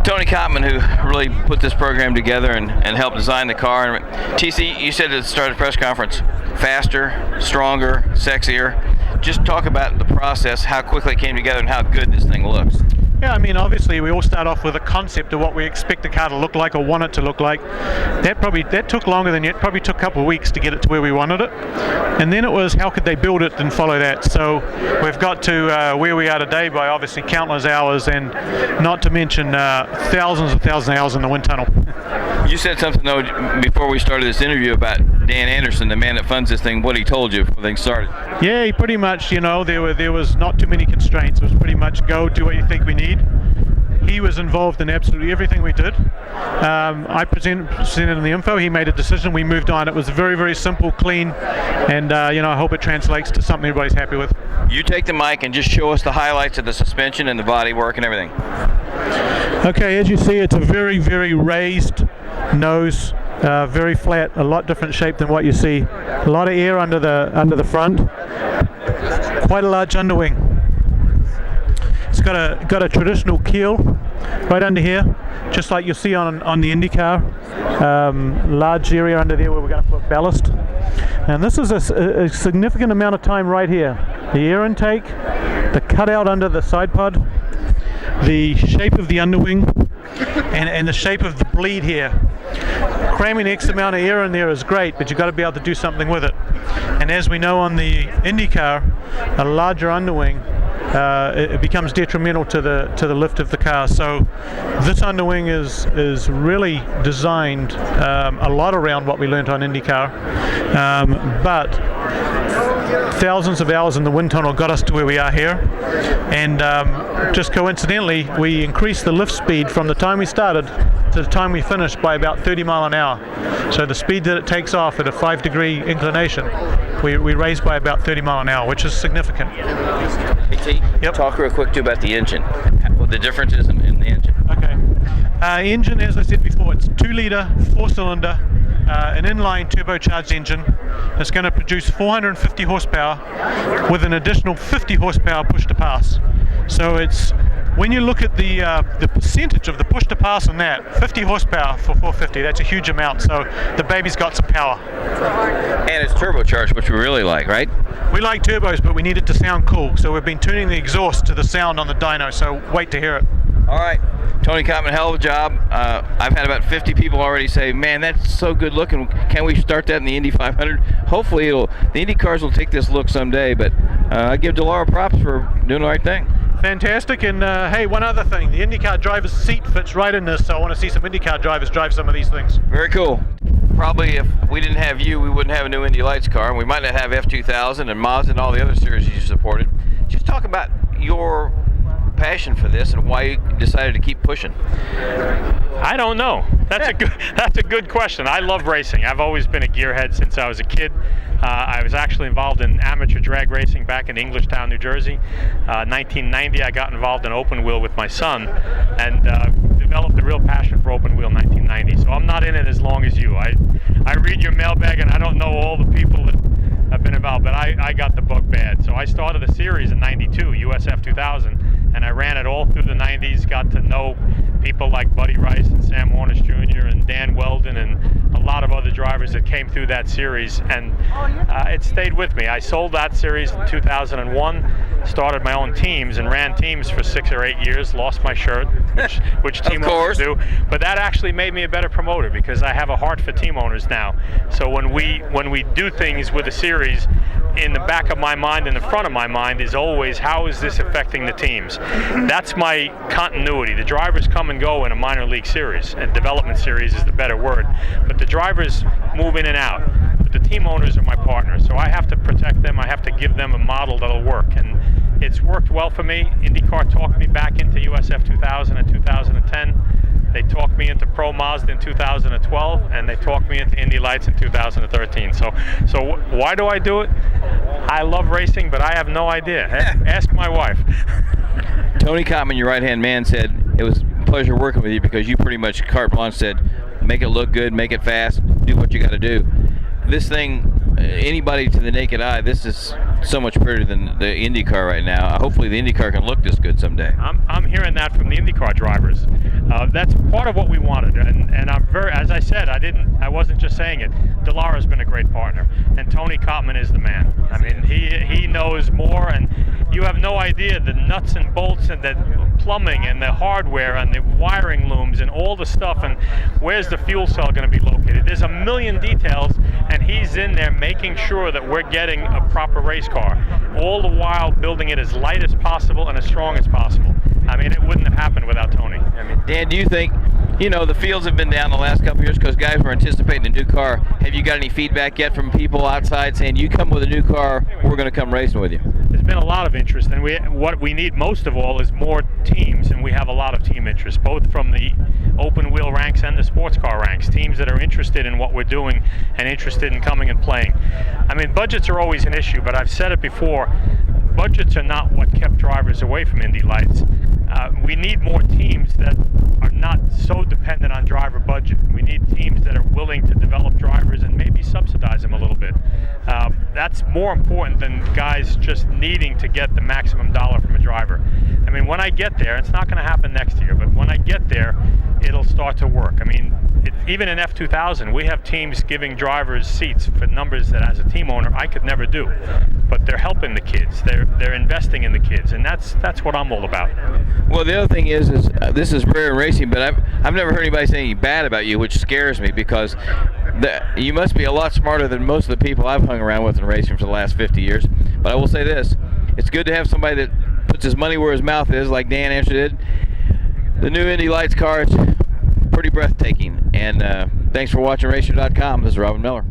Tony Cotman, who really put this program together and helped design the car. And TC, you said at the start of the press conference, faster, stronger, sexier. Just talk about the process, how quickly it came together and how good this thing looks. Yeah, I mean, obviously we all start off with a concept of what we expect the car to look like or want it to look like. That took longer than yet, probably took a couple of weeks to get it to where we wanted it. And then it was how could they build it and follow that. So we've got to where we are today by obviously countless hours, and not to mention thousands and thousands of hours in the wind tunnel. You said something though before we started this interview about Dan Andersen, the man that funds this thing, what he told you before things started. Yeah, he pretty much, there was not too many constraints. It was pretty much go do what you think we need. He was involved in absolutely everything we did. I presented the info. He made a decision. We moved on. It was very, very simple, clean, and I hope it translates to something everybody's happy with. You take the mic and just show us the highlights of the suspension and the body work and everything. Okay, as you see, it's a very, very raised nose, very flat, a lot different shape than what you see. A lot of air under the front. Quite a large underwing. It's got a traditional keel right under here, just like you'll see on the Indy car. Large area under there where we're going to put ballast. And this is a significant amount of time right here. The air intake, the cutout under the side pod, the shape of the underwing, and the shape of the bleed here. Cramming X amount of air in there is great, but you've got to be able to do something with it. And as we know on the Indy car, a larger underwing, it becomes detrimental to the lift of the car. So this underwing is really designed a lot around what we learned on IndyCar, but thousands of hours in the wind tunnel got us to where we are here, and just coincidentally we increased the lift speed from the time we started to the time we finished by about 30 mile an hour. So the speed that it takes off at a 5-degree inclination, we raised by about 30 mile an hour, which is significant. Hey T, yep. Talk real quick too about the engine, what the difference is in the engine. Okay. Engine, as I said before, it's 2-liter, 4-cylinder, an inline turbocharged engine. It's going to produce 450 horsepower with an additional 50 horsepower push to pass. So it's, when you look at the percentage of the push to pass on that, 50 horsepower for 450, that's a huge amount. So the baby's got some power. And it's turbocharged, which we really like, right? We like turbos, but we need it to sound cool. So we've been tuning the exhaust to the sound on the dyno, so wait to hear it. All right, Tony Cotman, hell of a job. I've had about 50 people already say, man, that's so good looking. Can we start that in the Indy 500? Hopefully the Indy cars will take this look someday, but I give Delara props for doing the right thing. Fantastic, and hey, one other thing, the IndyCar driver's seat fits right in this, so I want to see some IndyCar drivers drive some of these things. Very cool. Probably if we didn't have you, we wouldn't have a new Indy Lights car, and we might not have F2000 and Mazda and all the other series you supported. Just talk about your passion for this and why you decided to keep pushing. I don't know. That's a good question. I love racing. I've always been a gearhead since I was a kid. I was actually involved in amateur drag racing back in Englishtown, New Jersey. 1990, I got involved in open wheel with my son, and developed a real passion for open wheel in 1990. So I'm not in it as long as you. I read your mailbag, and I don't know all the people that have been involved, but I got the bug bad. So I started a series in 92, USF 2000, and I ran it all through the 90s, got to know people like Buddy Rice and Sam Warnish Jr. and Dan Weldon and a lot of other drivers that came through that series, and it stayed with me. I sold that series in 2001, started my own teams and ran teams for 6 or 8 years, lost my shirt, which team owners do, but that actually made me a better promoter because I have a heart for team owners now. So when we do things with a series, in the back of my mind and the front of my mind is always, how is this affecting the teams? That's my continuity. The drivers come and go in a minor league series, and development series is the better word, but the drivers move in and out. But the team owners are my partners, so I have to protect them. I have to give them a model that'll work, and it's worked well for me. IndyCar talked me back into USF 2000 and 2010. They talked me into Pro Mazda in 2012, and they talked me into Indy Lights in 2013. So why do I do it? I love racing, but I have no idea. Ask my wife. Tony Cotman, your right-hand man, said it was a pleasure working with you because you pretty much carte blanche said, make it look good, make it fast, do what you got to do. This thing, anybody to the naked eye, this is so much prettier than the IndyCar right now. Hopefully the IndyCar can look this good someday. I'm hearing that from the IndyCar drivers. That's part of what we wanted, and I'm very, as I said, I wasn't just saying it. Delara's been a great partner, and Tony Cotman is the man. I mean, he knows more, and you have no idea the nuts and bolts and the plumbing and the hardware and the wiring looms and all the stuff, and where's the fuel cell going to be located. There's a million details, and he's in there making sure that we're getting a proper race car, all the while building it as light as possible and as strong as possible. I mean, it wouldn't have happened without Tony. I mean, Dan, do you think, the fields have been down the last couple of years because guys were anticipating a new car. Have you got any feedback yet from people outside saying, you come with a new car, we're going to come racing with you? There's been a lot of interest, and what we need most of all is more teams, and we have a lot of team interest, both from the open wheel ranks and the sports car ranks, teams that are interested in what we're doing and interested in coming and playing. I mean, budgets are always an issue, but I've said it before, budgets are not what kept drivers away from Indy Lights. We need more teams that are not so dependent on driver budget. We need teams that are willing to develop drivers and maybe subsidize them a little bit. That's more important than guys just needing to get the maximum dollar from a driver. I mean, when I get there, it's not going to happen next year, but when I get there, it'll start to work. I mean, even in F2000, we have teams giving drivers seats for numbers that as a team owner I could never do. But they're helping the kids. They're investing in the kids, and that's what I'm all about. Well, the other thing is this is rare in racing, but I've never heard anybody say anything bad about you, which scares me because you must be a lot smarter than most of the people I've hung around with in racing for the last 50 years. But I will say this: it's good to have somebody that puts his money where his mouth is, like Dan Andersen did. The new Indy Lights car is pretty breathtaking. And thanks for watching RACER.com. This is Robin Miller.